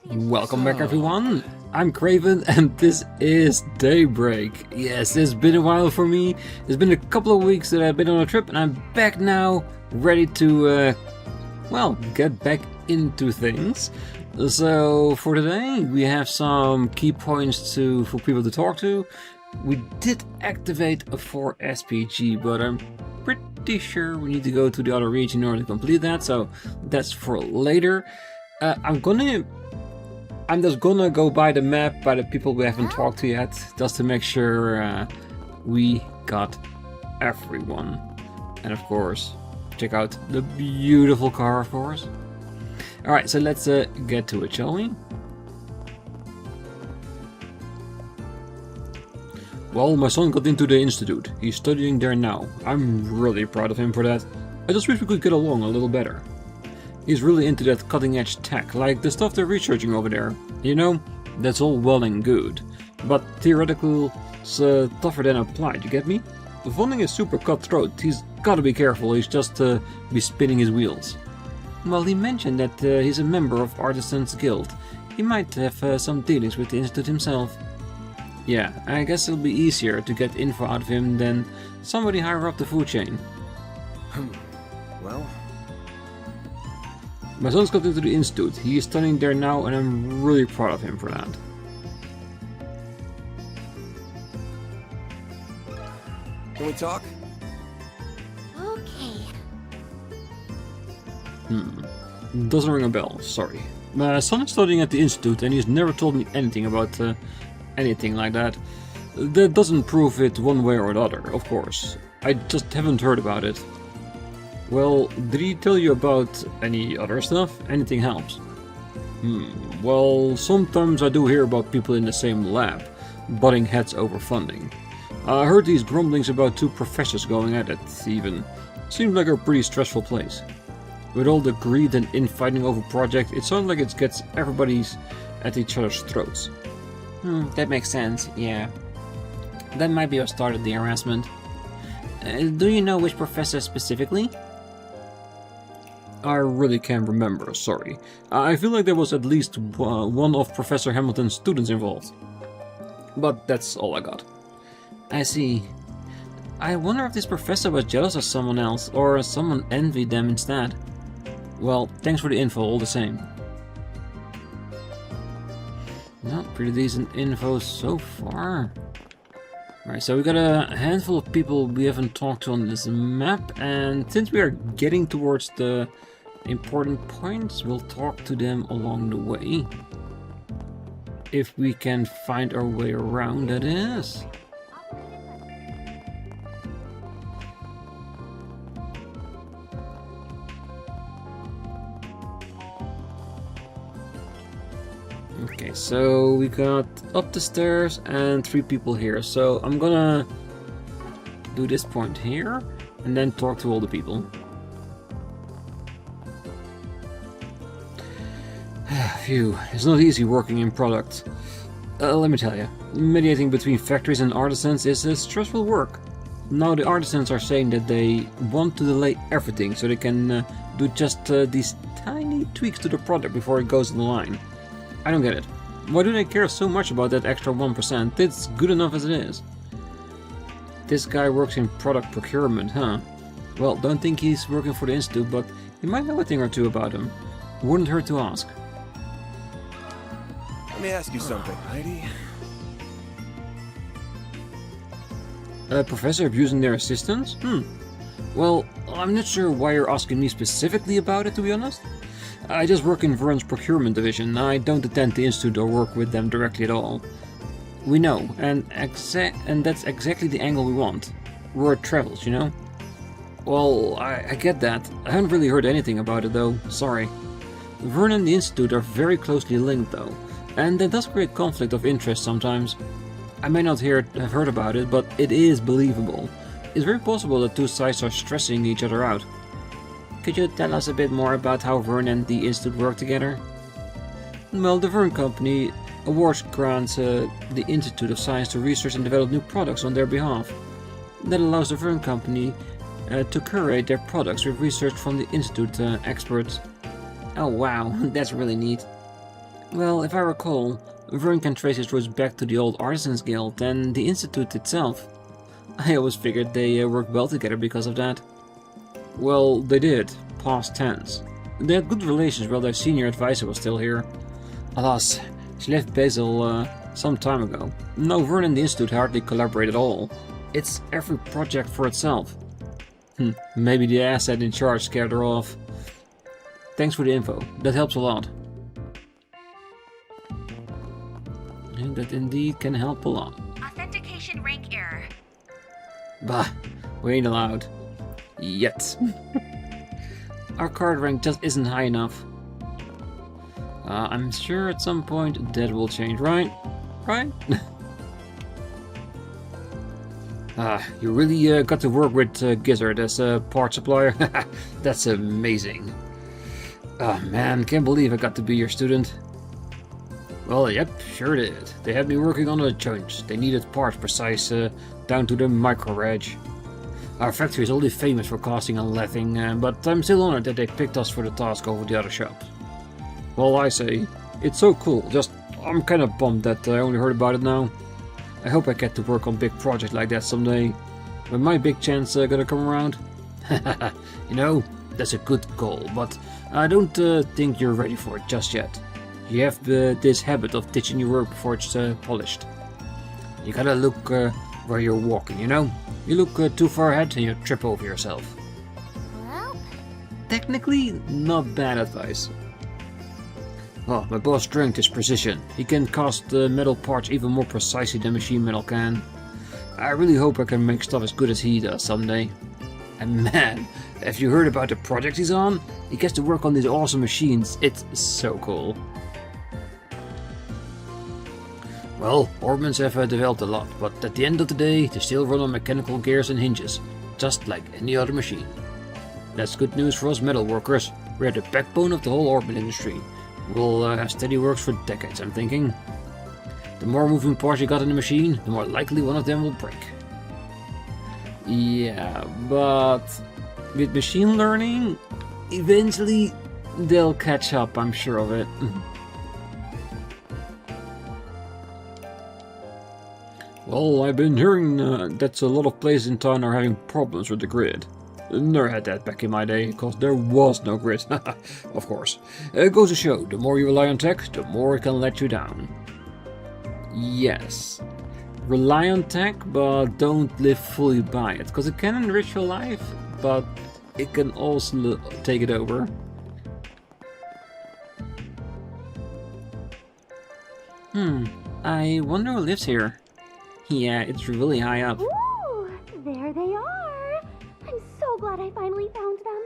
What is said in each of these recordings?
Welcome back everyone, I'm Craven and this is Daybreak. Yes, it's been a while for me. It's been a couple of weeks that I've been on a trip and I'm back now, ready to, well, get back into things. So for today we have some key points for people to talk to. We did activate a 4 SPG, but I'm pretty sure we need to go to the other region in order to complete that, so that's for later. I'm just gonna go by the map, by the people we haven't talked to yet, just to make sure we got everyone. And of course, check out the beautiful car, of course. Alright, so let's get to it, shall we? Well, my son got into the institute. He's studying there now. I'm really proud of him for that. I just wish we could get along a little better. He's really into that cutting-edge tech, like the stuff they're researching over there. You know, that's all well and good, but theoretical is tougher than applied, you get me? The funding is super cutthroat, he's gotta be careful, he's just be spinning his wheels. Well, he mentioned that he's a member of Artisans Guild. He might have some dealings with the institute himself. Yeah, I guess it'll be easier to get info out of him than somebody higher up the food chain. Well... My son's got into the institute. He is studying there now and I'm really proud of him for that. Can we talk? Okay. Doesn't ring a bell, sorry. My son is studying at the institute and he's never told me anything about anything like that. That doesn't prove it one way or another, of course. I just haven't heard about it. Well, did he tell you about any other stuff? Anything helps. Well, sometimes I do hear about people in the same lab, butting heads over funding. I heard these grumblings about 2 professors going at it, even. Seems like a pretty stressful place. With all the greed and infighting over project, it sounds like it gets everybody's at each other's throats. That makes sense, yeah. That might be what started the harassment. Do you know which professor specifically? I really can't remember, sorry. I feel like there was at least one of Professor Hamilton's students involved. But that's all I got. I see. I wonder if this professor was jealous of someone else, or someone envied them instead. Well, thanks for the info all the same. No, pretty decent info so far. Right, so we got a handful of people we haven't talked to on this map, and since we are getting towards the important points, we'll talk to them along the way. If we can find our way around, that is. Okay, so we got up the stairs and 3 people here, so I'm gonna do this point here and then talk to all the people. Phew, it's not easy working in product. Let me tell you, mediating between factories and artisans is a stressful work. Now the artisans are saying that they want to delay everything so they can do just these tiny tweaks to the product before it goes on the line. I don't get it. Why do they care so much about that extra 1%? It's good enough as it is. This guy works in product procurement, huh? Well, don't think he's working for the institute, but he might know a thing or two about him. Wouldn't hurt to ask. Let me ask you something, lady. A professor abusing their assistants? Well, I'm not sure why you're asking me specifically about it, to be honest. I just work in Vern's procurement division. I don't attend the institute or work with them directly at all. We know, and that's exactly the angle we want. Word travels, you know? Well, I get that. I haven't really heard anything about it though, sorry. Vern and the institute are very closely linked though, and that does create conflict of interest sometimes. I may not have heard about it, but it is believable. It's very possible that 2 sides are stressing each other out. Could you tell us a bit more about how Vern and the institute work together? Well, the Vern company awards grants the Institute of Science to research and develop new products on their behalf. That allows the Vern company to curate their products with research from the institute experts. Oh wow, that's really neat. Well, if I recall, Vern can trace his roots back to the old Artisans Guild and the Institute itself. I always figured they worked well together because of that. Well, they did, past tense. They had good relations while their senior advisor was still here. Alas, she left Basil some time ago. Now Vern and the Institute hardly collaborate at all. It's every project for itself. Maybe the asset in charge scared her off. Thanks for the info, that helps a lot. And that indeed can help a lot. Authentication rank error. Bah, we ain't allowed. Yet. Our card rank just isn't high enough. I'm sure at some point that will change, right? Right? You really got to work with Gizzard as a part supplier? That's amazing. Oh man, can't believe I got to be your student. Well, yep, sure did. They had me working on a joint. They needed parts precise down to the micro edge. Our factory is only famous for casting and lathing, but I'm still honored that they picked us for the task over the other shops. Well, I say, it's so cool, just I'm kinda bummed that I only heard about it now. I hope I get to work on big projects like that someday. When my big chance gonna come around? You know, that's a good goal, but I don't think you're ready for it just yet. You have this habit of ditching your work before it's polished. You gotta look where you're walking, you know? You look too far ahead and you trip over yourself. Well, Technically, not bad advice. Well, my boss' strength is precision. He can cast metal parts even more precisely than machine metal can. I really hope I can make stuff as good as he does someday. And man, have you heard about the project he's on? He gets to work on these awesome machines. It's so cool. Well, Orbmans have developed a lot, but at the end of the day, they still run on mechanical gears and hinges, just like any other machine. That's good news for us metal workers. We're the backbone of the whole Orbman industry. We'll have steady works for decades, I'm thinking. The more moving parts you got in the machine, the more likely one of them will break. Yeah, but with machine learning, eventually they'll catch up, I'm sure of it. Well, I've been hearing that a lot of places in town are having problems with the grid. Never had that back in my day, because there was no grid. Of course. It goes to show, the more you rely on tech, the more it can let you down. Yes. Rely on tech, but don't live fully by it, because it can enrich your life, but it can also take it over. I wonder who lives here. Yeah, it's really high up. ooh, there they are. I'm so glad I finally found them.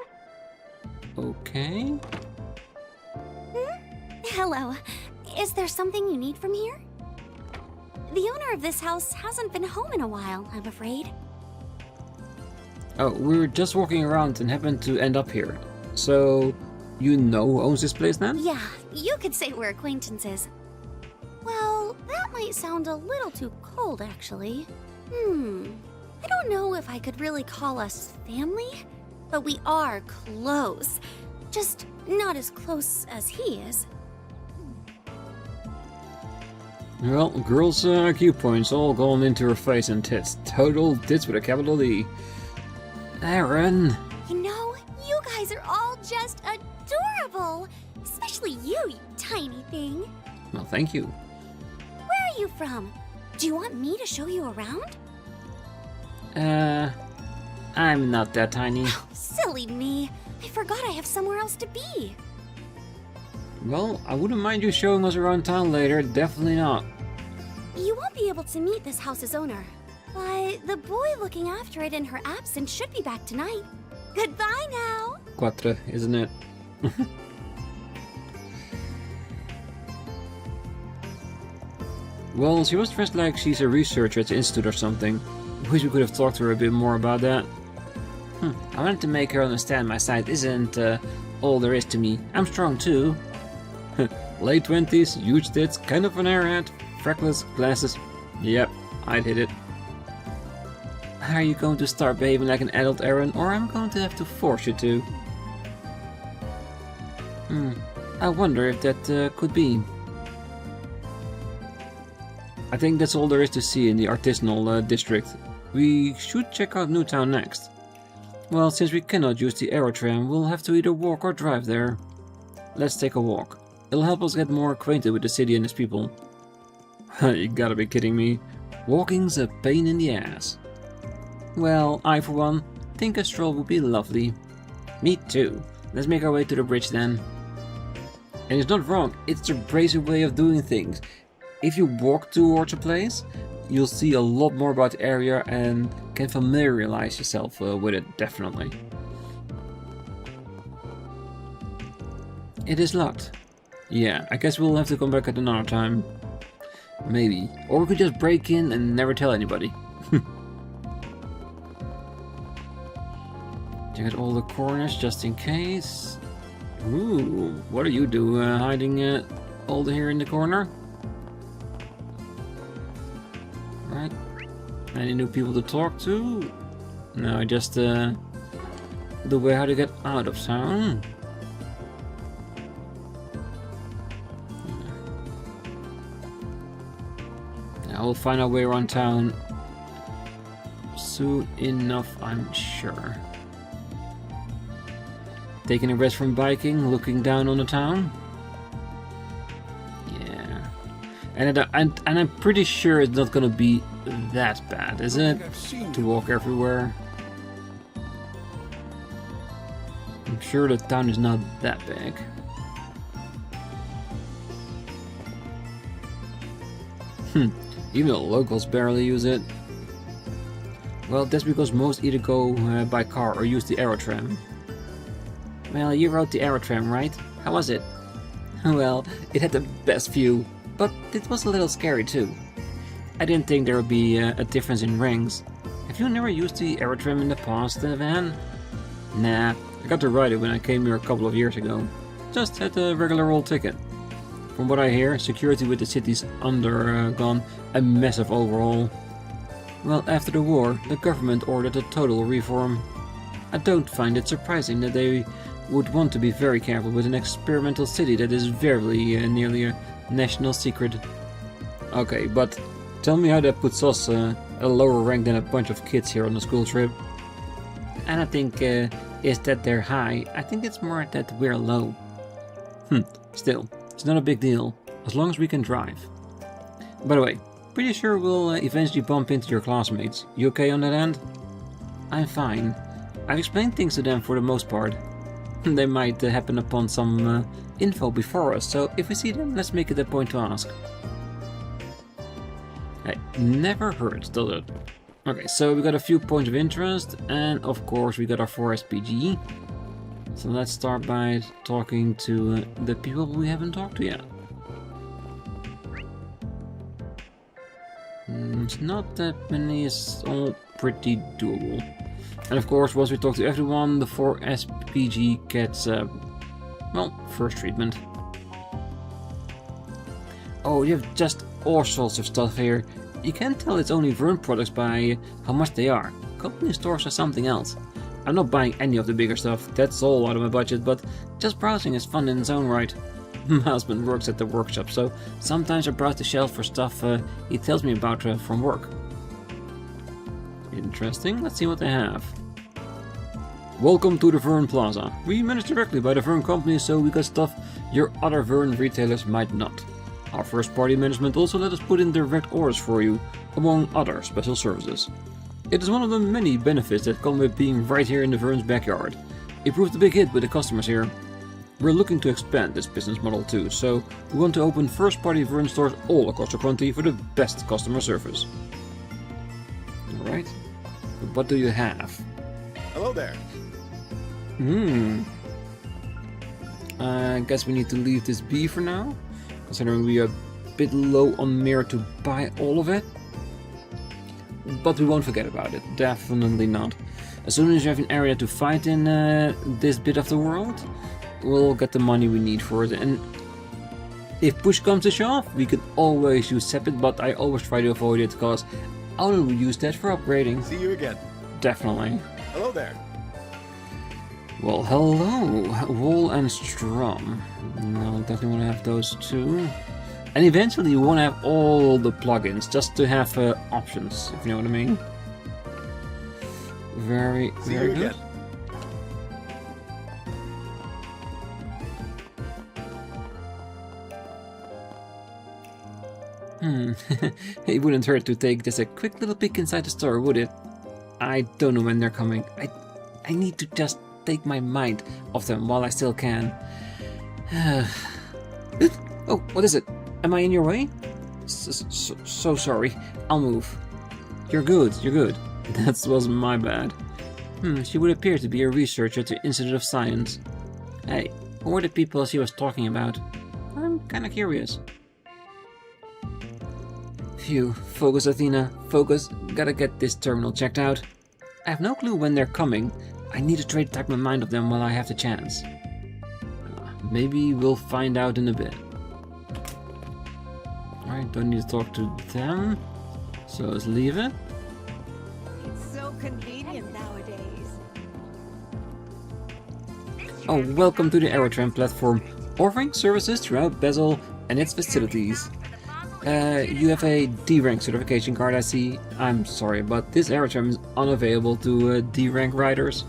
Okay. Hello. Is there something you need from here? The owner of this house hasn't been home in a while, I'm afraid. Oh, we were just walking around and happened to end up here. So, you know who owns this place then? Yeah, you could say we're acquaintances. Well, that might sound a little too cold, actually. I don't know if I could really call us family, but we are close. Just not as close as he is. Well, girls' IQ points all gone into her face and tits. Total tits with a capital D. Aaron! You know, you guys are all just adorable! Especially you, you tiny thing. Well, thank you. Where are you from? Do you want me to show you around? I'm not that tiny. Silly me. I forgot I have somewhere else to be. Well, I wouldn't mind you showing us around town later, definitely not. You won't be able to meet this house's owner, but the boy looking after it in her absence should be back tonight. Goodbye now. Quatre, isn't it? Well, she was dressed like she's a researcher at the institute or something. Wish we could have talked to her a bit more about that. I wanted to make her understand my side isn't all there is to me. I'm strong too. Late 20s, huge tits, kind of an airhead, freckles, glasses. Yep, I'd hit it. Are you going to start behaving like an adult, Aaron, or I'm going to have to force you to? I wonder if that could be. I think that's all there is to see in the artisanal district. We should check out Newtown next. Well, since we cannot use the aerotram, we'll have to either walk or drive there. Let's take a walk. It'll help us get more acquainted with the city and its people. You gotta be kidding me. Walking's a pain in the ass. Well, I for one, think a stroll would be lovely. Me too. Let's make our way to the bridge then. And it's not wrong, it's the brazen way of doing things. If you walk towards a place, you'll see a lot more about the area and can familiarize yourself with it, definitely. It is locked. Yeah, I guess we'll have to come back at another time. Maybe. Or we could just break in and never tell anybody. Check out all the corners just in case. Ooh, what do you do hiding over here in the corner? Right. Any new people to talk to? No, just the way how to get out of town. Yeah, we'll find our way around town soon enough, I'm sure. Taking a rest from biking, looking down on the town. Yeah, and I'm pretty sure it's not gonna be that bad, is it? To walk everywhere. I'm sure the town is not that big. Even the locals barely use it. Well, that's because most either go by car or use the aerotram. Well, you rode the aerotram, right? How was it? Well, it had the best view, but it was a little scary too. I didn't think there would be a difference in ranks. Have you never used the aerotram in the past, Van? Nah, I got to ride it when I came here a couple of years ago. Just had a regular old ticket. From what I hear, security with the city's undergone a massive overhaul. Well, after the war, the government ordered a total reform. I don't find it surprising that they would want to be very careful with an experimental city that is very nearly a national secret. Okay, but tell me how that puts us at a lower rank than a bunch of kids here on a school trip. I don't think it's that they're high, I think it's more that we're low. Still, it's not a big deal, as long as we can drive. By the way, pretty sure we'll eventually bump into your classmates. You okay on that end? I'm fine. I've explained things to them for the most part. They might happen upon some info before us, so if we see them, let's make it a point to ask. Hey, never hurts, does it? Okay, so we got a few points of interest, and of course we got our 4 SPG. So let's start by talking to the people we haven't talked to yet. It's not that many, it's all pretty doable. And of course, once we talk to everyone, the 4 SPG gets, well, first treatment. Oh, you have just all sorts of stuff here. You can't tell it's only Vern products by how much they are. Company stores are something else. I'm not buying any of the bigger stuff, that's all out of my budget, but just browsing is fun in its own right. My husband works at the workshop, so sometimes I browse the shelf for stuff he tells me about from work. Interesting, let's see what they have. Welcome to the Vern Plaza. We manage directly by the Vern company, so we got stuff your other Vern retailers might not. Our first party management also let us put in direct orders for you, among other special services. It is one of the many benefits that come with being right here in the Vern's backyard. It proved a big hit with the customers here. We're looking to expand this business model too, so we want to open first party Vern stores all across the country for the best customer service. Alright, what do you have? Hello there. I guess we need to leave this be for now, considering we are a bit low on mirror to buy all of it. But we won't forget about it, definitely not. As soon as you have an area to fight in this bit of the world, we'll get the money we need for it. And if push comes to shove, we can always use Sepit, but I always try to avoid it because I will use that for upgrading. See you again. Definitely. Hello there. Well, hello, Wool and Strum. No, definitely want to have those two. And eventually you won't have all the plugins, just to have options, if you know what I mean. Very, See very you good. again. It wouldn't hurt to take just a quick little peek inside the store, would it? I don't know when they're coming. I need to just take my mind off them while I still can. Oh, what is it? Am I in your way? So sorry. I'll move. You're good, you're good. That was my bad. She would appear to be a researcher at the Institute of Science. Hey, who were the people she was talking about? I'm kinda curious. Phew, focus Athena, focus. Gotta get this terminal checked out. I have no clue when they're coming. I need to type my mind off them while I have the chance. Maybe we'll find out in a bit. Alright, don't need to talk to them. So let's leave it. It's so convenient nowadays. Oh, welcome to the Aerotram platform, offering services throughout Basel and its facilities. You have a D-rank certification card, I see. I'm sorry, but this Aerotram is unavailable to D-rank riders.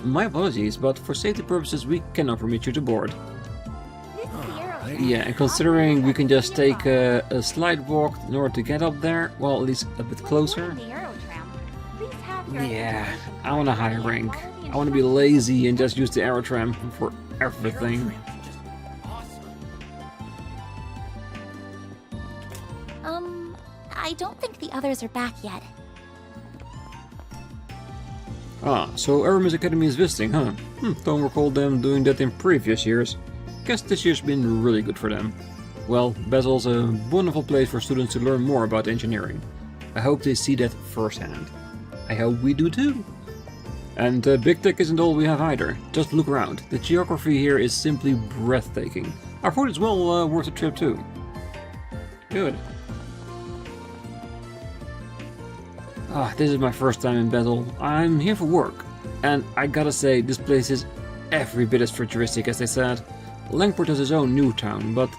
My apologies, but for safety purposes we cannot permit you to board. Yeah, and considering we can just take a slight walk in order to get up there, well, at least a bit closer. Yeah, I want a higher rank. I want to be lazy and just use the Aerotram for everything. I don't think the others are back yet. Ah, so Aramis Academy is visiting, huh? Don't recall them doing that in previous years. Guess this year's been really good for them. Well, Basel's a wonderful place for students to learn more about engineering. I hope they see that firsthand. I hope we do too. And big tech isn't all we have either. Just look around. The geography here is simply breathtaking. I thought it's well worth a trip too. Good. Ah, this is my first time in Basel. I'm here for work. And I gotta say, this place is every bit as futuristic as they said. Langport has his own new town, but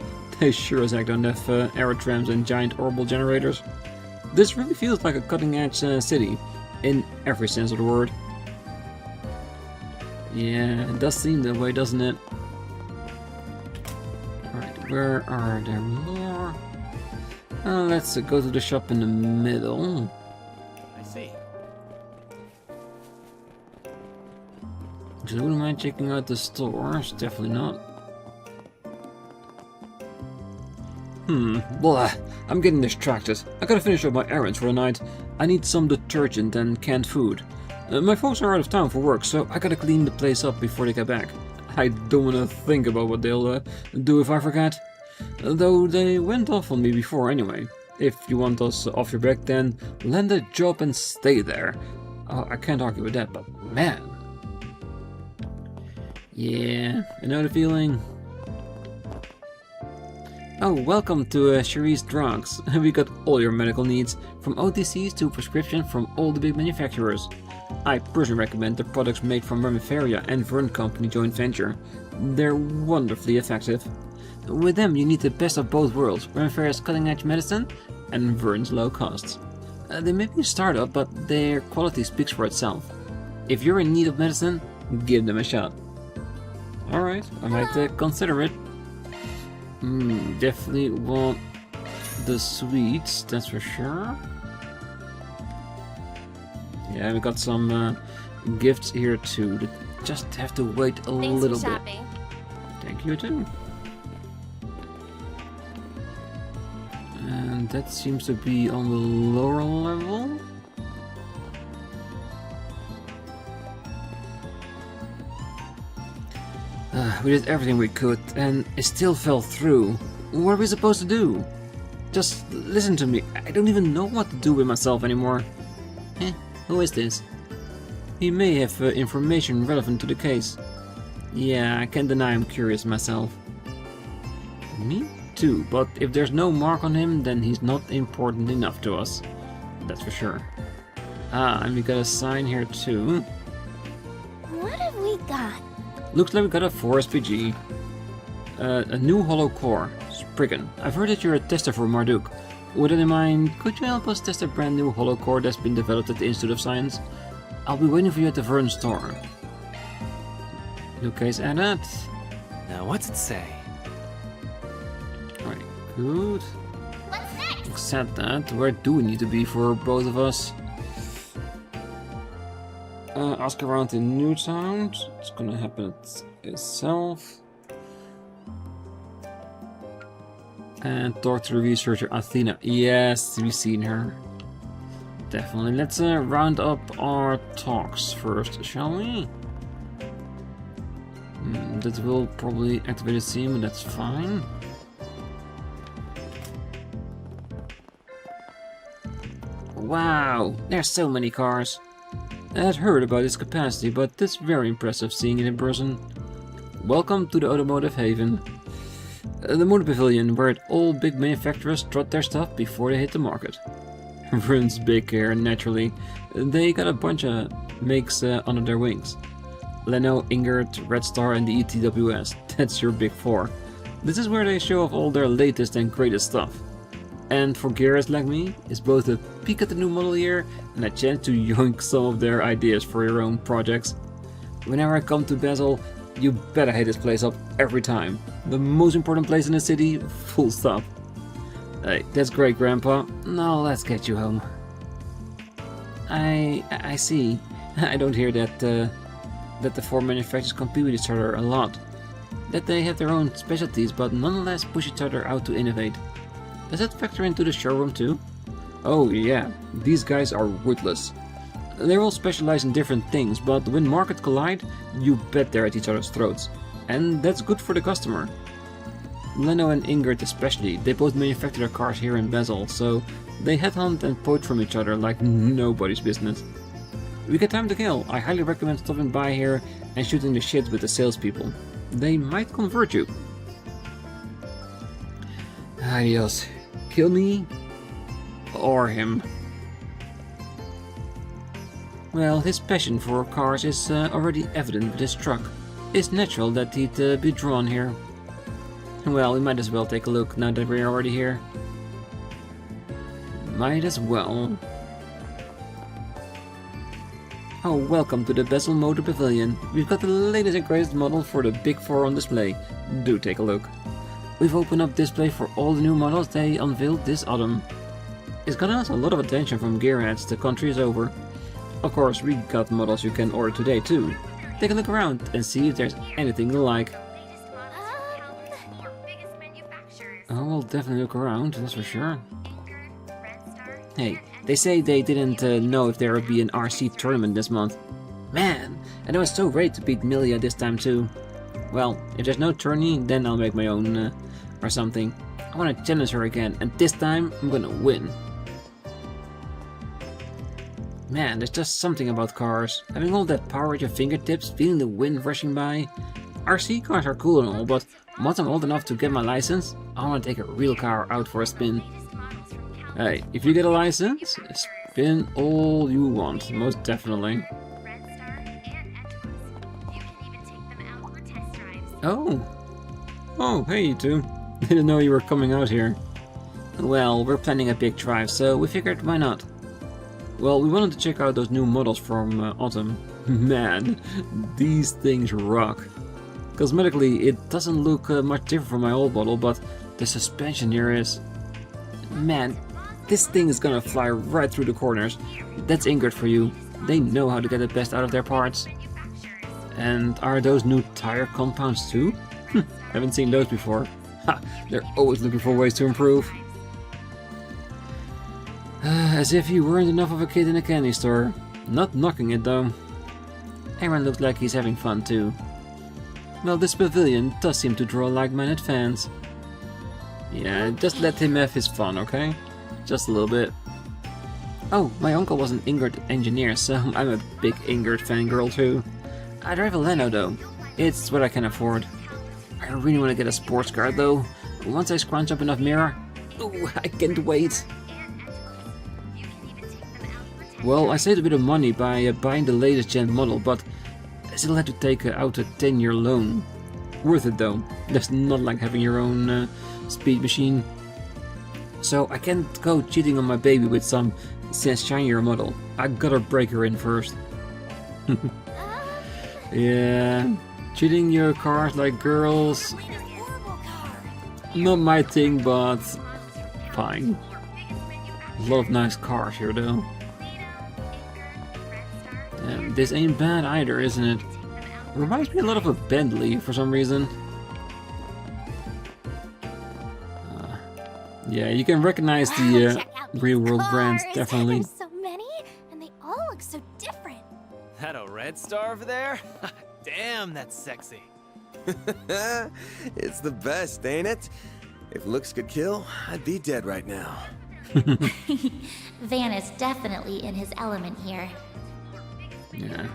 they sure as heck don't have aerotrams and giant orbital generators. This really feels like a cutting-edge city, in every sense of the word. Yeah, it does seem that way, doesn't it? Alright, where are there more? Let's go to the shop in the middle. I see. Just wouldn't mind checking out the stores, definitely not. Blah, I'm getting distracted. I gotta finish up my errands for the night. I need some detergent and canned food. My folks are out of town for work, so I gotta clean the place up before they get back. I don't wanna think about what they'll do if I forget. Though they went off on me before anyway. If you want us off your back, then land a job and stay there. I can't argue with that, but man. Yeah, you know the feeling? Oh, welcome to Cherie's Drugs. We got all your medical needs, from OTCs to prescription from all the big manufacturers. I personally recommend the products made from Remiferia and Vern Company joint venture. They're wonderfully effective. With them you need the best of both worlds, Remiferia's cutting-edge medicine and Vern's low costs. They may be a startup, but their quality speaks for itself. If you're in need of medicine, give them a shot. Alright, I might consider it. Definitely want the sweets, that's for sure. Yeah, we got some gifts here too. Just have to wait a little bit. Thank you too. And that seems to be on the lower level. We did everything we could, and it still fell through. What are we supposed to do? Just listen to me. I don't even know what to do with myself anymore. Who is this? He may have information relevant to the case. Yeah, I can't deny I'm curious myself. Me too, but if there's no mark on him, then he's not important enough to us. That's for sure. And we got a sign here too. What have we got? Looks like we got a 4 SPG. A new Holo core. Spriggan, I've heard that you're a tester for Marduk. With that in mind, could you help us test a brand new Holo core that's been developed at the Institute of Science? I'll be waiting for you at the Vern store. New case added. Now what's it say? Alright, good. What's next? Accept that. Where do we need to be for both of us? Ask around in Newtown. It's gonna happen itself. And talk to the researcher Athena. Yes, we've seen her. Definitely. Let's round up our talks first, shall we? That will probably activate a scene, but that's fine. Wow, there's so many cars. I had heard about its capacity, but it's very impressive seeing it in person. Welcome to the Automotive Haven. The Motor Pavilion, where all big manufacturers trot their stuff before they hit the market. Runs big here, naturally. They got a bunch of makes under their wings. Leno, Ingert, Red Star and the ETWS. That's your big four. This is where they show off all their latest and greatest stuff. And for gearers like me, it's both a peek at the new model year and a chance to yoink some of their ideas for your own projects. Whenever I come to Basel, you better hit this place up every time. The most important place in the city, full stop. Hey, that's great, Grandpa. Now let's get you home. I see. I don't hear that the four manufacturers compete with each other a lot. That they have their own specialties, but nonetheless push each other out to innovate. Does that factor into the showroom too? Oh yeah, these guys are ruthless. They all specialize in different things, but when markets collide, you bet they're at each other's throats. And that's good for the customer. Leno and Ingrid especially, they both manufacture their cars here in Basel, so they headhunt and poach from each other like nobody's business. If you get time to kill, I highly recommend stopping by here and shooting the shit with the salespeople. They might convert you. Adios. Kill me or him. Well, his passion for cars is already evident with his truck. It's natural that he'd be drawn here. Well, we might as well take a look now that we're already here. Might as well. Oh, welcome to the Basel Motor Pavilion. We've got the latest and greatest model for the Big Four on display. Do take a look. We've opened up display for all the new models they unveiled this autumn. It's gotten us a lot of attention from gearheads the country is over. Of course, we got models you can order today too. Take a look around and see if there's anything you like. Oh, we'll definitely look around, that's for sure. Hey, they say they didn't know if there would be an RC tournament this month. Man, and I was so ready to beat Milia this time too. Well, if there's no tourney, then I'll make my own or something. I want to challenge her again, and this time I'm gonna win. Man, there's just something about cars. Having all that power at your fingertips, feeling the wind rushing by. RC cars are cool and all, but once I'm old enough to get my license, I want to take a real car out for a spin. Hey, if you get a license, spin all you want, most definitely. Oh, hey you two. Didn't know you were coming out here. Well, we're planning a big drive, so we figured why not. Well, we wanted to check out those new models from autumn. Man, these things rock. Cosmetically, it doesn't look much different from my old model, but the suspension here is... Man, this thing is gonna fly right through the corners. That's Ingrid for you. They know how to get the best out of their parts. And are those new tire compounds too? Haven't seen those before. Ha! They're always looking for ways to improve. As if you weren't enough of a kid in a candy store. Not knocking it though. Aaron looks like he's having fun too. Well, this pavilion does seem to draw like-minded fans. Yeah, just let him have his fun, okay? Just a little bit. Oh, my uncle was an Ingrid engineer, so I'm a big Ingrid fangirl too. I drive a Leno though. It's what I can afford. I really want to get a sports car though. Once I scrunch up enough mirror. Oh, I can't wait. Well, I saved a bit of money by buying the latest gen model, but I still had to take out a 10-year loan. Worth it though. There's not like having your own speed machine. So I can't go cheating on my baby with some shinier model. I gotta break her in first. Yeah, cheating your cars like girls, not my thing, but fine. A lot of nice cars here though. And this ain't bad either, isn't it? Reminds me a lot of a Bentley for some reason. Yeah, you can recognize the real world brands, definitely. There's so many, and they all look so different. That a red star over there? Damn, that's sexy. It's the best, ain't it? If looks could kill, I'd be dead right now. Van is definitely in his element here. Yeah.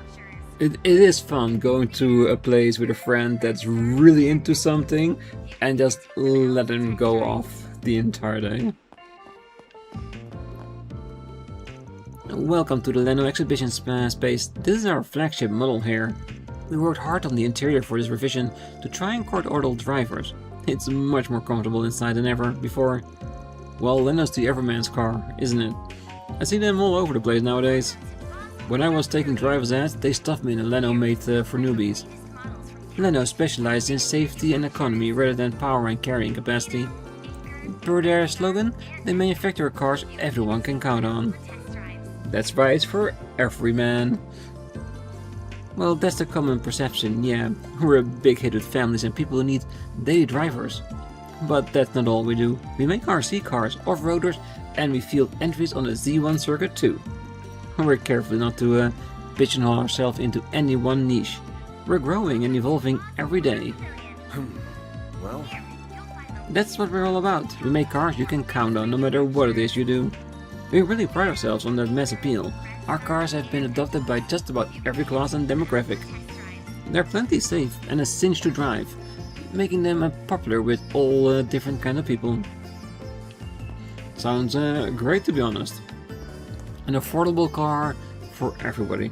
It is fun going to a place with a friend that's really into something and just let him go off the entire day. Welcome to the Leno exhibition space. This is our flagship model here. We worked hard on the interior for this revision to try and court order drivers. It's much more comfortable inside than ever before. Well, Leno's the everyman's car, isn't it? I see them all over the place nowadays. When I was taking driver's ed, they stuffed me in a Leno made for newbies. Leno specialized in safety and economy rather than power and carrying capacity. Per their slogan, they manufacture cars everyone can count on. That's right, for every man. Well, that's the common perception, yeah. We're a big hit with families and people who need daily drivers. But that's not all we do. We make RC cars, off-roaders, and we field entries on the Z1 circuit too. We're careful not to pigeonhole ourselves into any one niche. We're growing and evolving every day. Well, That's what we're all about. We make cars you can count on no matter what it is you do. We really pride ourselves on that mass appeal. Our cars have been adopted by just about every class and demographic. They're plenty safe and a cinch to drive, making them popular with all different kind of people. Sounds great, to be honest. An affordable car for everybody.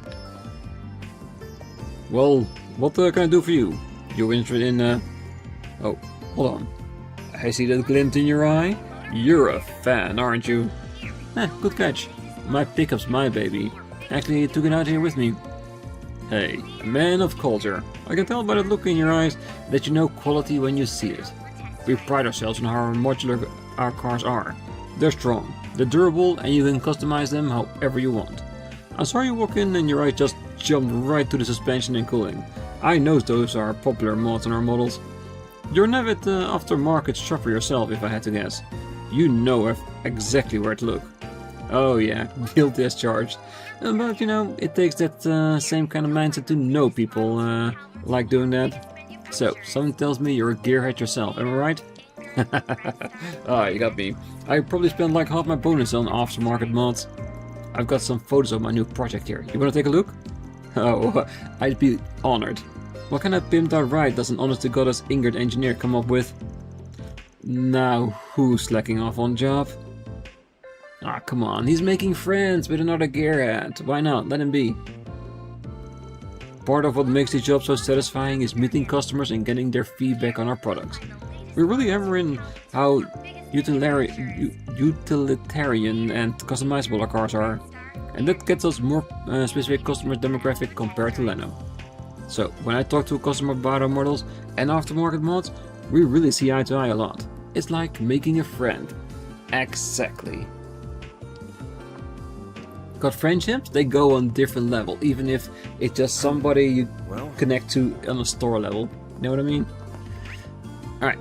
Well, what can I do for you? You're interested in Oh, hold on. I see that glint in your eye. You're a fan, aren't you? Good catch. My pickup's my baby. Actually, took it out here with me. Hey, a man of culture. I can tell by the look in your eyes that you know quality when you see it. We pride ourselves on how modular our cars are. They're strong, they're durable, and you can customize them however you want. I saw you walk in and your eye just jumped right to the suspension and cooling. I know those are popular mods on our models. You're an avid aftermarket shopper yourself, if I had to guess. You know exactly where to look. Oh yeah, guilty as charged. But you know, it takes that same kind of mindset to know people like doing that. So, something tells me you're a gearhead yourself, am I right? Ah, you got me. I probably spent like half my bonus on aftermarket mods. I've got some photos of my new project here. You wanna take a look? Oh, I'd be honored. What kind of pimped out ride does an honest-to-goddess Ingrid engineer come up with? Now, who's slacking off on job? Ah, come on, he's making friends with another gearhead. Why not? Let him be. Part of what makes the job so satisfying is meeting customers and getting their feedback on our products. We really hammer in how utilitarian and customizable our cars are. And that gets us more specific customer demographic compared to Leno. So, when I talk to a customer about our models and aftermarket mods, we really see eye to eye a lot. It's like making a friend. Exactly. Got friendships? They go on different level, even if it's just somebody you connect to on a store level. You know what I mean? Alright,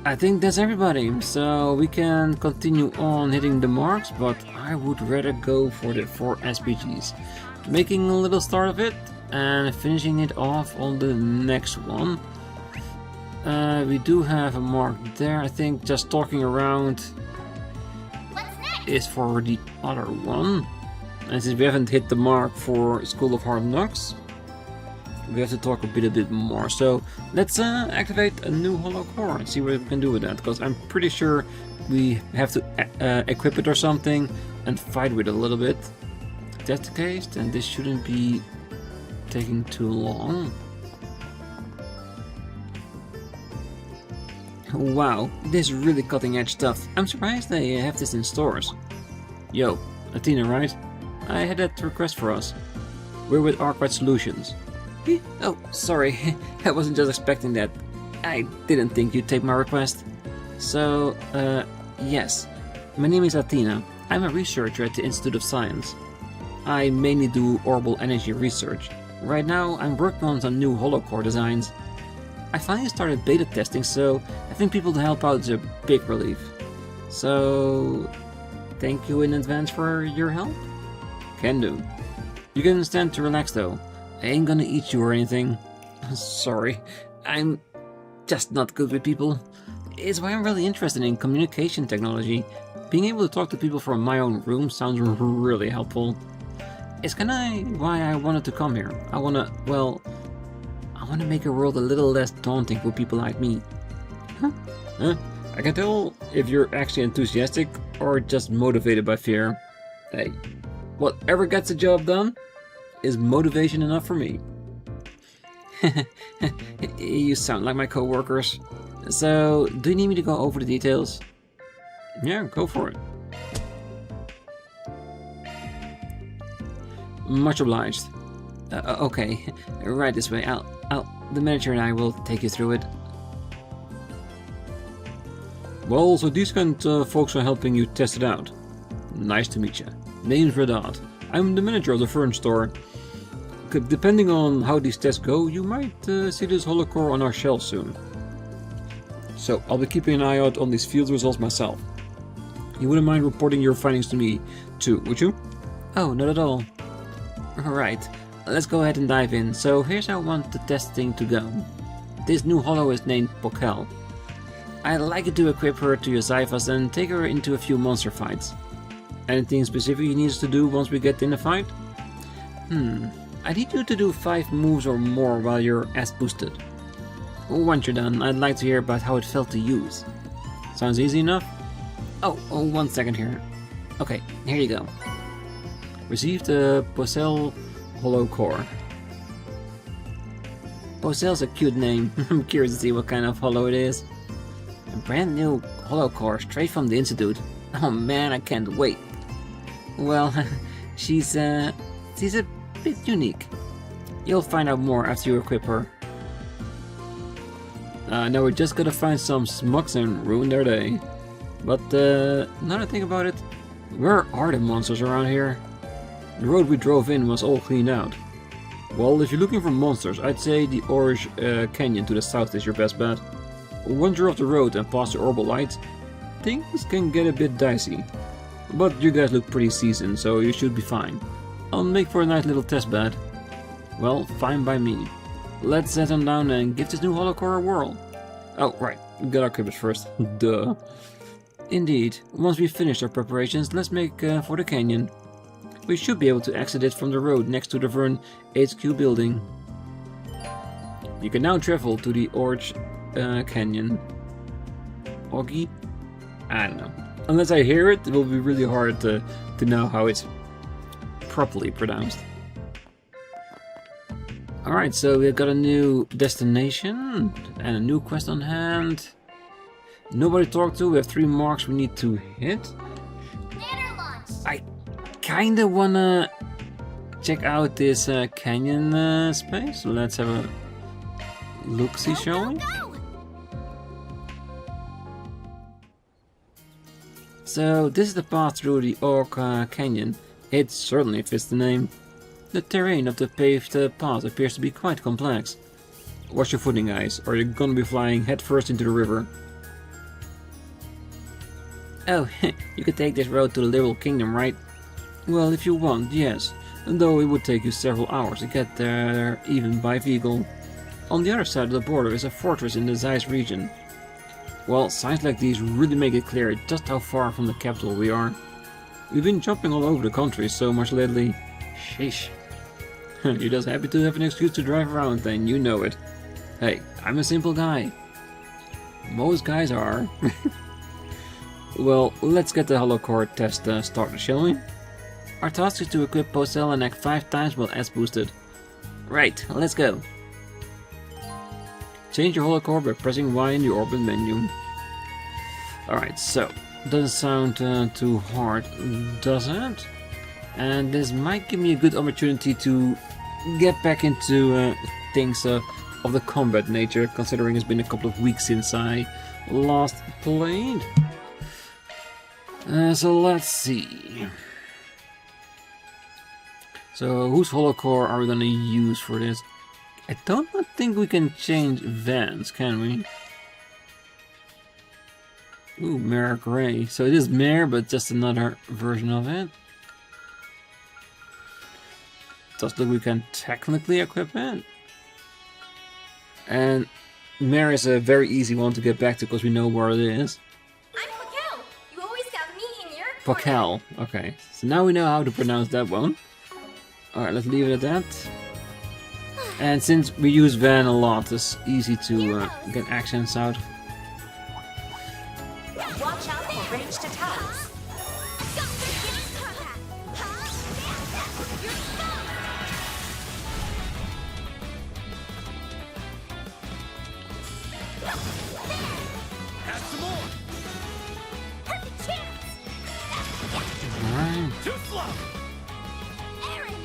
I think that's everybody. So we can continue on hitting the marks, but I would rather go for the 4 SPGs. Making a little start of it and finishing it off on the next one. We do have a mark there. I think just talking around is for the other one. And since we haven't hit the mark for School of Hard Knocks, we have to talk a bit more. So let's activate a new Holo core and see what we can do with that. Because I'm pretty sure we have to equip it or something and fight with it a little bit. If that's the case, then this shouldn't be taking too long. Wow, this is really cutting edge stuff. I'm surprised they have this in stores. Yo, Athena, right? I had that request for us. We're with ARKRIDE Solutions. Oh, sorry, I wasn't just expecting that. I didn't think you'd take my request. So, yes. My name is Athena. I'm a researcher at the Institute of Science. I mainly do orbital energy research. Right now, I'm working on some new Holo core designs. I finally started beta testing, so having people to help out is a big relief. So, thank you in advance for your help? Can do. You can stand to relax though. I ain't gonna eat you or anything. Sorry, I'm just not good with people. It's why I'm really interested in communication technology. Being able to talk to people from my own room sounds really helpful. It's kinda why I wanted to come here. I wanna make the world a little less daunting for people like me. Huh? I can tell if you're actually enthusiastic or just motivated by fear. Hey, whatever gets the job done is motivation enough for me. You sound like my co-workers. So, do you need me to go over the details? Yeah, go for it. Much obliged. Okay, right this way. The manager and I will take you through it. Well, so these kind of folks are helping you test it out. Nice to meet you. Name's Redat. I'm the manager of the furniture store. Depending on how these tests go, you might see this holocore on our shelves soon. So, I'll be keeping an eye out on these field results myself. You wouldn't mind reporting your findings to me, too, would you? Oh, not at all. Alright, let's go ahead and dive in. So, here's how I want the testing to go. This new Holo is named Pokel. I'd like you to equip her to your Zyphas and take her into a few monster fights. Anything specific you need us to do once we get in a fight? I need you to do 5 moves or more while you're S boosted. Once you're done, I'd like to hear about how it felt to use. Sounds easy enough? Oh, 1 second here. Okay, here you go. Received a Pokel Holo Core. Pokel's a cute name. I'm curious to see what kind of Holo it is. A brand new Holo Core straight from the Institute. Oh man, I can't wait. Well, she's a bit unique. You'll find out more after you equip her. Now we just gotta find some smugs and ruin their day. But now that I think about it, where are the monsters around here? The road we drove in was all cleaned out. Well, if you're looking for monsters, I'd say the Orange Canyon to the south is your best bet. Once you're off the road and past the orbital lights, things can get a bit dicey. But you guys look pretty seasoned, so you should be fine. I'll make for a nice little test bed. Well, fine by me. Let's set on down and give this new holocore a whirl. Oh, right, we got our equipment first. Duh. Indeed, once we've finished our preparations, let's make for the canyon. We should be able to exit it from the road next to the Vern HQ building. You can now travel to the Orange Canyon. Augie? I don't know. Unless I hear it, it will be really hard to know how it's properly pronounced. Alright, so we've got a new destination and a new quest on hand. Nobody to talk to, we have 3 marks we need to hit. I kinda wanna check out this canyon space, so let's have a look-see, shall we? So this is the path through the Orc Canyon. It certainly fits the name. The terrain of the paved path appears to be quite complex. Watch your footing, guys, or you're gonna be flying headfirst into the river. Oh, you could take this road to the Liberal Kingdom, right? Well, if you want, yes. Though it would take you several hours to get there, even by vehicle. On the other side of the border is a fortress in the Zeiss region. Well, signs like these really make it clear just how far from the capital we are. We've been jumping all over the country so much lately. Sheesh. You're just happy to have an excuse to drive around, then you know it. Hey, I'm a simple guy. Most guys are. Well, let's get the holocore test started, shall we? Our task is to equip Pokel and act 5 times while S boosted. Right, let's go. Change your holocore by pressing Y in the orbit menu. Alright, so, doesn't sound too hard, does it? And this might give me a good opportunity to get back into things of the combat nature, considering it's been a couple of weeks since I last played. So let's see. So whose holocore are we gonna use for this? I don't think we can change Vans, can we? Ooh, Mare Grey. So it is Mare, but just another version of it. Does look we can technically equip it. And Mare is a very easy one to get back to because we know where it is. I'm Pakel. You always got me in your Pakel. Okay, so now we know how to pronounce that one. Alright, let's leave it at that. And since we use Van a lot, it's easy to get accents out. Watch out for ranged attacks. Have some more. Perfect chance! Alright. Too slow. Aaron!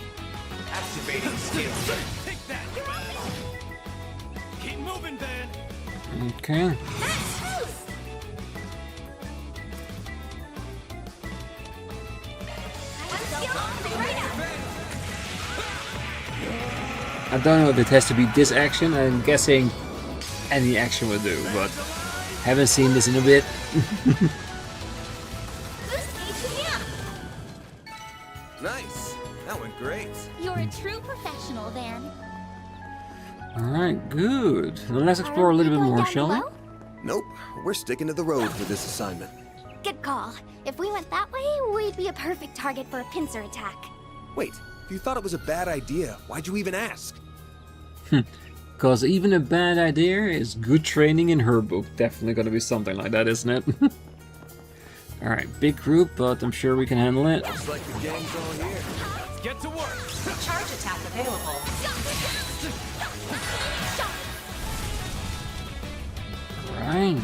Activating skills. Take that. Keep moving, Van. Okay. I don't know if it has to be this action. I'm guessing any action will do, but haven't seen this in a bit. Nice. That went great. You're a true professional, Van. Alright, good. Now let's explore a little bit more, shall we? Nope. We're sticking to the road for this assignment. Good call. If we went that way, we'd be a perfect target for a pincer attack. Wait, if you thought it was a bad idea, why'd you even ask? Because even a bad idea is good training in her book. Definitely gonna be something like that, isn't it? Alright, big group, but I'm sure we can handle it. Looks like the gang's all here. Let's get to work. Charge attack available. Right.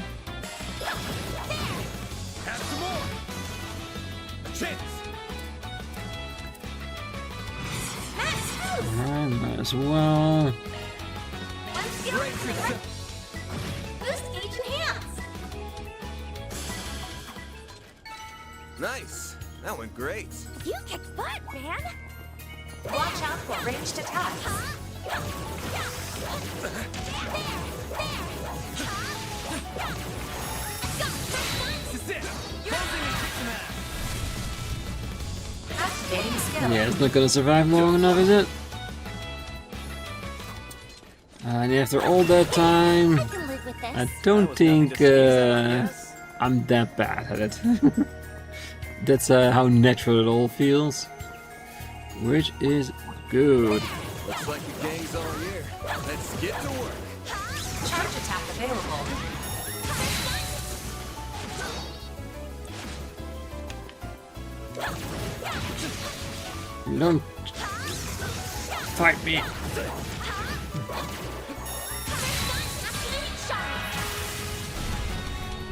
Have some more. A chance. Alright, might as well. Boost agent hands! Nice. That went great. You kicked butt, man! Watch out for ranged attacks. This is it. Closing and kick some ass. Activating skill. Yeah, it's not gonna survive long enough, is it? And after all that time, I can live with this. I don't think I'm that bad at it. That's how natural it all feels. Which is good. Looks like the gang's all here. Let's get to work. Charge attack available. Don't fight me.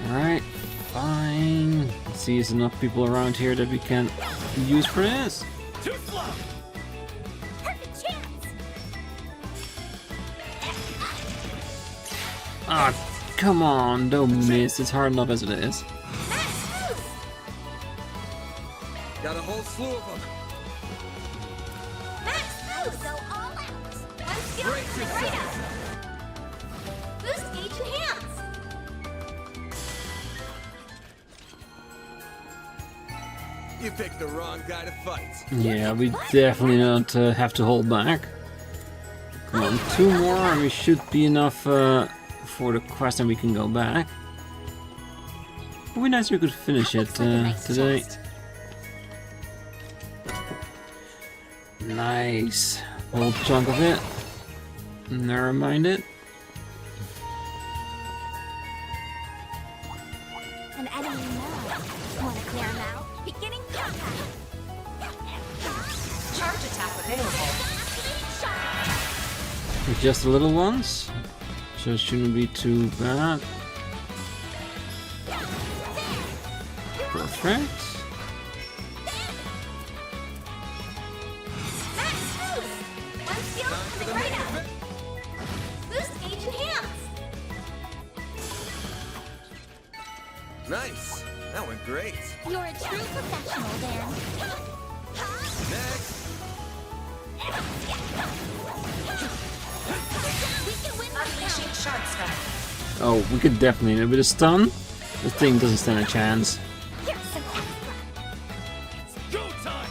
Alright, fine. Let's see, there's enough people around here that we can use for this. Too slow. Perfect chance! Ah, come on, don't miss. It's hard enough as it is. Got a whole slew of them. Max, go all out! Let's get Brace yourself. right up! Boost agent hands! You picked the wrong guy to fight. Yeah, we definitely don't have to hold back. Come on, 2 more and we should be enough for the quest and we can go back. It would be nice if we could finish it today. Nice. Whole chunk of it. Never mind it. An enemy now. Wanna clear him out? Beginning combat! Charge attack available. Just the little ones. So it shouldn't be too bad. Perfect. Max boost! One skill coming right up! Boost gauge enhanced! Nice. That went great. You're a true professional, Dan. Next. We can win this Unleashing round. shark strike. Oh, we could definitely. With a stun, the thing doesn't stand a chance. Here's some extra. Go time!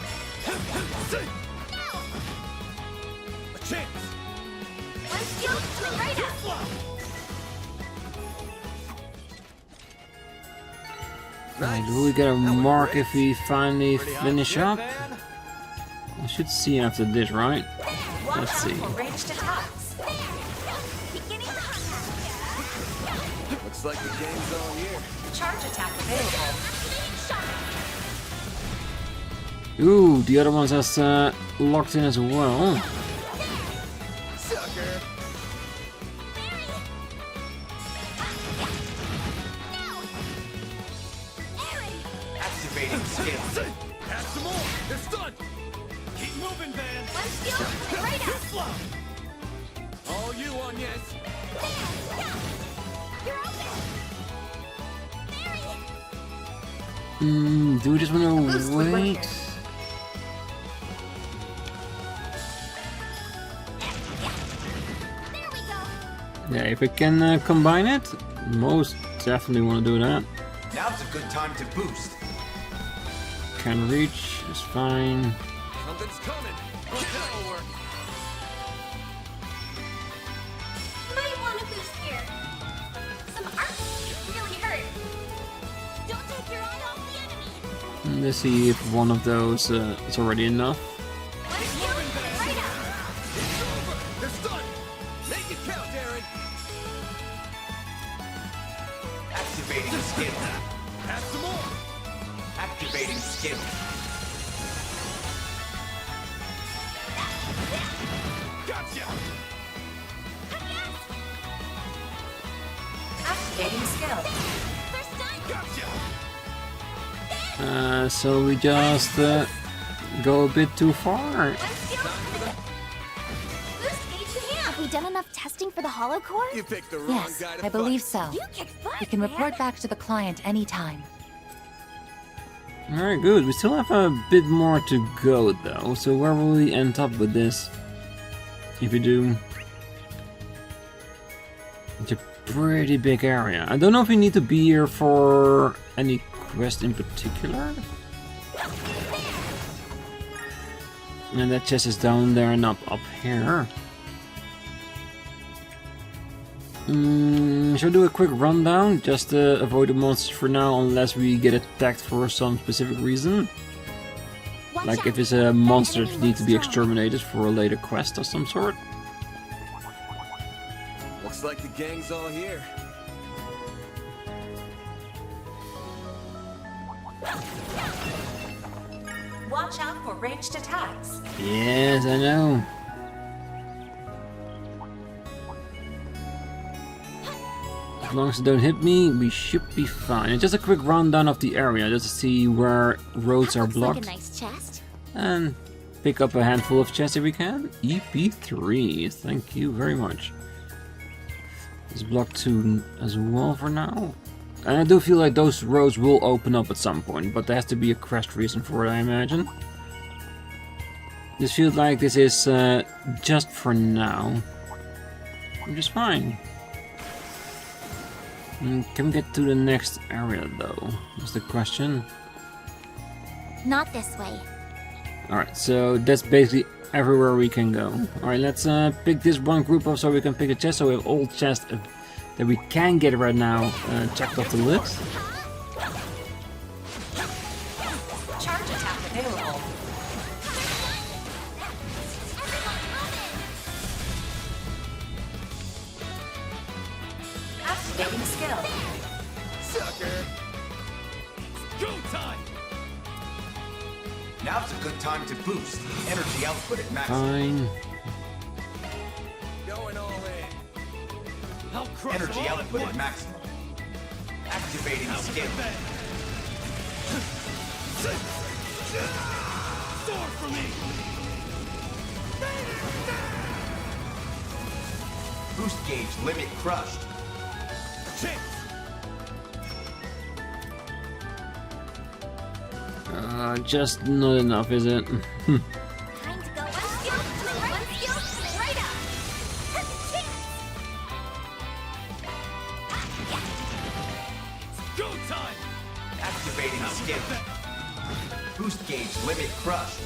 A chance! One skill coming right up! Right, will we get a mark if we finally Pretty hot finish shit, up? man. I should see after this, right? Watch Let's out see. for ranged attacks. Beginning the hot Looks like the game's all here. Charge attack available. Ooh, the other ones has locked in as well. Sucker. Activating skill. Add some more. They're stunned. Keep moving, man. One skill coming right up! All you on, yes. You're open! Do we just want to Boosted wait? weapon. There we go! Yeah, if we can combine it, most definitely want to do that. Now's a good time to boost. Can reach, is fine. Something's coming. That'll work. Might want to boost here. Some arcs really hurt. Don't take your eye off the enemy. Let's see if one of those is already enough. One skill coming right up! It's over. They're stunned. Make it count, Darren. Activating skill. Add some more. Activating skill. Gotcha. Activating skill. First time! Gotcha. So we just go a bit too far. One skill coming up! Boost gauge enhanced! Have we done enough testing for the Holo core? You picked the wrong Yes, guy to I believe fight. so. You kick butt, You can man. report back to the client anytime. Very good. We still have a bit more to go though. So where will we end up with this? If we do, it's a pretty big area. I don't know if we need to be here for any quest in particular. And that chest is down there and up here. Shall we do a quick rundown, just to avoid the monsters for now, unless we get attacked for some specific reason? Watch Like out. if it's a monster That that enemy needs to be looks strong. exterminated for a later quest of some sort. Looks like the gang's all here. Watch out for ranged attacks. Yes, I know. As long as they don't hit me, we should be fine. And just a quick rundown of the area, just to see where roads That are looks blocked. like a nice chest. And pick up a handful of chests if we can. Ep83, thank you very much. It's blocked 2 as well for now. And I do feel like those roads will open up at some point, but there has to be a quest reason for it, I imagine. This feels like this is just for now, which is fine. Can we get to the next area though? That's the question. Not this way. Alright, so that's basically everywhere we can go. Alright, let's pick this one group up so we can pick a chest. So we have all chests that we can get right now checked off the list. Charge attack available. Activating skill. Sucker. Go time. Now's a good time to boost. Energy output at maximum. Fine. Going all in. I'll crush Energy all output at at maximum. Activating skill. once. Sword for me! Boost gauge limit crushed. Chance! Just not enough, is it? Time to go one skill, right up. Go time! Activating skill. Boost gauge limit crushed.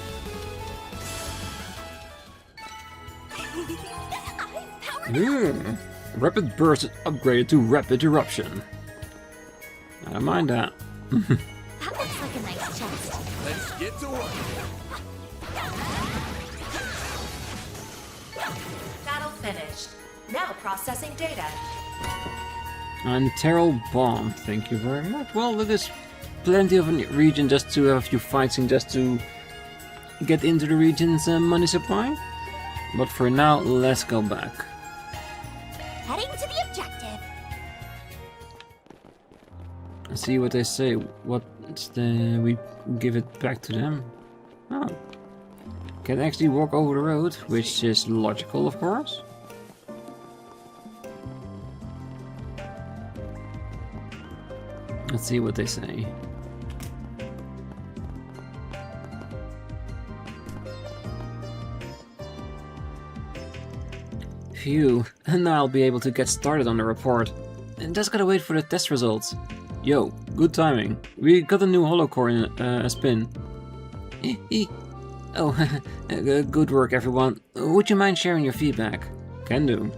Rapid burst is upgraded to rapid eruption. I don't mind that. That looks like a nice chest. Let's get to work. Battle finished. Now processing data. And Terrell Bomb, thank you very much. Well, that is plenty of a region just to have a few fights and just to get into the region's money supply. But for now, let's go back. Heading to the objective. See what they say. What's the... we give it back to them. Oh. Can actually walk over the road, which is logical, of course. Let's see what they say. Phew, and now I'll be able to get started on the report. And just gotta wait for the test results. Yo, good timing. We got a new Holo core in a spin. Oh, good work everyone. Would you mind sharing your feedback? Can do.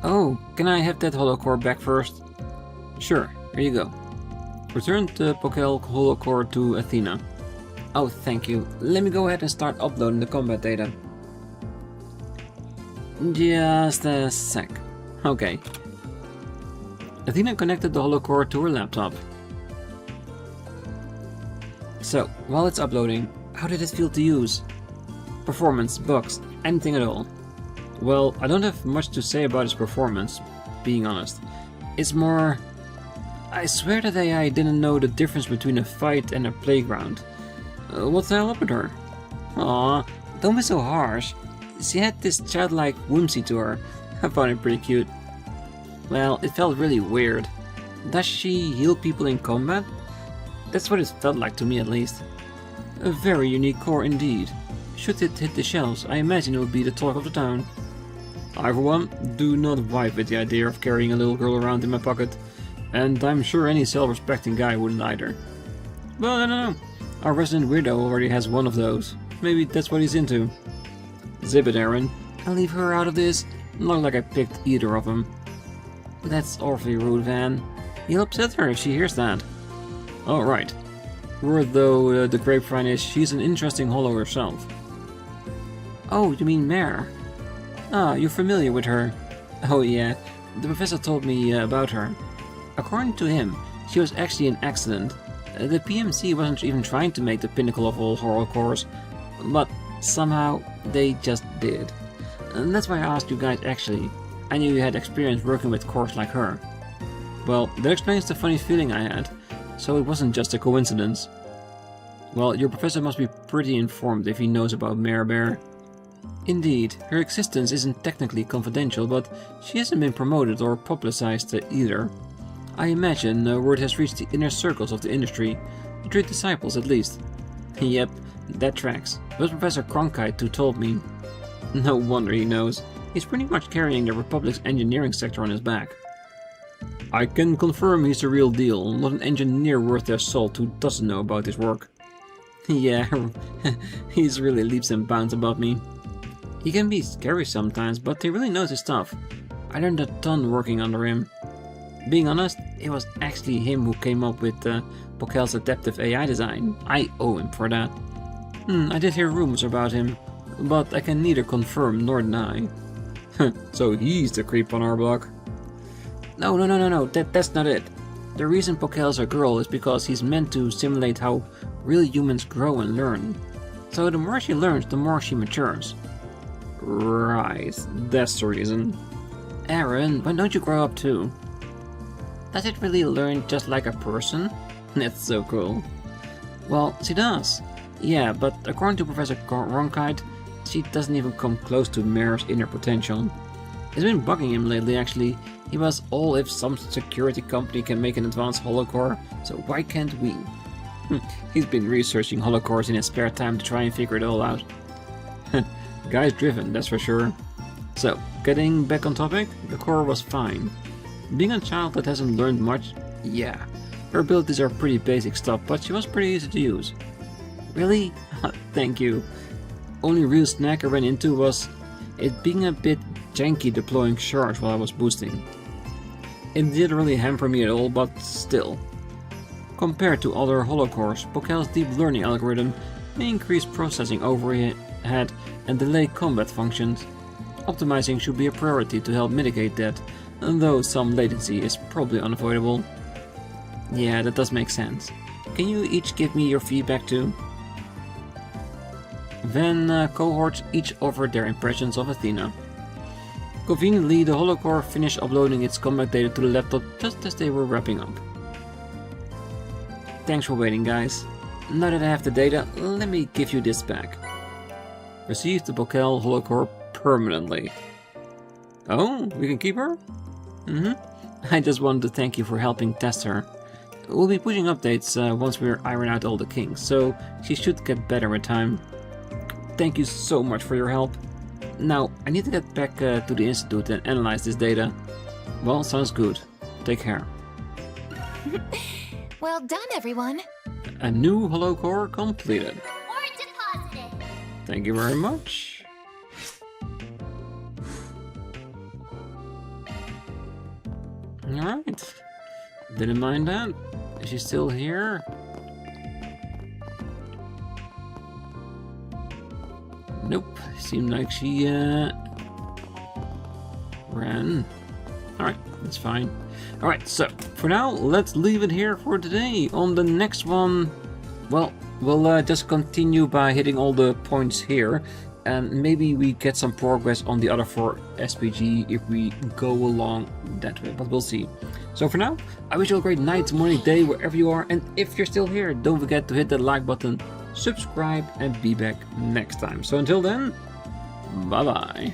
Oh, can I have that Holo core back first? Sure, here you go. Return the Pokel Holo core to Athena. Oh, thank you. Let me go ahead and start uploading the combat data. Just a sec. Okay. Athena connected the Holo core to her laptop. So, while it's uploading, how did it feel to use? Performance, bugs, anything at all? Well, I don't have much to say about its performance, being honest. It's more... I swear that AI didn't know the difference between a fight and a playground. What's the hell up with her? Aw, don't be so harsh. She had this childlike whimsy to her. I found it pretty cute. Well, it felt really weird. Does she heal people in combat? That's what it felt like to me at least. A very unique core indeed. Should it hit the shelves, I imagine it would be the talk of the town. I for one, do not vibe with the idea of carrying a little girl around in my pocket. And I'm sure any self-respecting guy wouldn't either. Well, I don't know. Our resident weirdo already has one of those. Maybe that's what he's into. Zip it, Aaron. I'll leave her out of this. Not like I picked either of them. That's awfully rude, Van. You'll upset her if she hears that. Alright. Word though the grapevine is, she's an interesting Holo herself. Oh, you mean Mare? Ah, you're familiar with her. Oh yeah, the professor told me about her. According to him, she was actually an accident. The PMC wasn't even trying to make the pinnacle of all horror cores, but somehow they just did. And that's why I asked you guys actually. I knew you had experience working with cores like her. Well, that explains the funny feeling I had, so it wasn't just a coincidence. Well, your professor must be pretty informed if he knows about Mare Bear. Indeed, her existence isn't technically confidential, but she hasn't been promoted or publicized either. I imagine word has reached the inner circles of the industry, the true disciples at least. Yep, that tracks. It was Professor Cronkite who told me. No wonder he knows. He's pretty much carrying the Republic's engineering sector on his back. I can confirm he's the real deal, not an engineer worth their salt who doesn't know about his work. Yeah, he's really leaps and bounds above me. He can be scary sometimes, but he really knows his stuff. I learned a ton working under him. Being honest, it was actually him who came up with Pokel's adaptive AI design. I owe him for that. I did hear rumors about him, but I can neither confirm nor deny. So he's the creep on our block. No, that's not it. The reason Pokel's a girl is because he's meant to simulate how real humans grow and learn. So the more she learns, the more she matures. Right, that's the reason. Aaron, why don't you grow up too? does it really learn just like a person? That's so cool. Well, she does. Yeah, but according to Professor Ronkite, she doesn't even come close to Mare's inner potential. It's been bugging him lately, actually. He was all if some security company can make an advanced holocore, so why can't we? He's been researching holocores in his spare time to try and figure it all out. Guy's driven, that's for sure. So, getting back on topic, the core was fine. Being a child that hasn't learned much, yeah. Her abilities are pretty basic stuff, but she was pretty easy to use. Really? Thank you. Only real snack I ran into was it being a bit janky deploying shards while I was boosting. It didn't really hamper me at all, but still. Compared to other holocores, Pokel's deep learning algorithm may increase processing overhead and delay combat functions. Optimizing should be a priority to help mitigate that, though some latency is probably unavoidable. Yeah, that does make sense. Can you each give me your feedback too? Then cohorts each offered their impressions of Athena. Conveniently, the holocore finished uploading its combat data to the laptop just as they were wrapping up. Thanks for waiting, guys. Now that I have the data, let me give you this back. Receive the Pokel holocore permanently. Oh, we can keep her? I just wanted to thank you for helping test her. We'll be pushing updates once we iron out all the kinks, so she should get better with time. Thank you so much for your help. Now, I need to get back to the Institute and analyze this data. Well, sounds good. Take care. Well done, everyone. A new holocore completed. Or deposited. Thank you very much. Alright. Didn't mind that. Is she still here? Nope. Seemed like she ran. Alright, that's fine. Alright, so for now, let's leave it here for today. On the next one, well, we'll just continue by hitting all the points here. And maybe we get some progress on the other 4 SPG if we go along that way, but we'll see. So for now, I wish you a great night, morning, day, wherever you are. And if you're still here, don't forget to hit that like button, subscribe, and be back next time. So until then, bye-bye.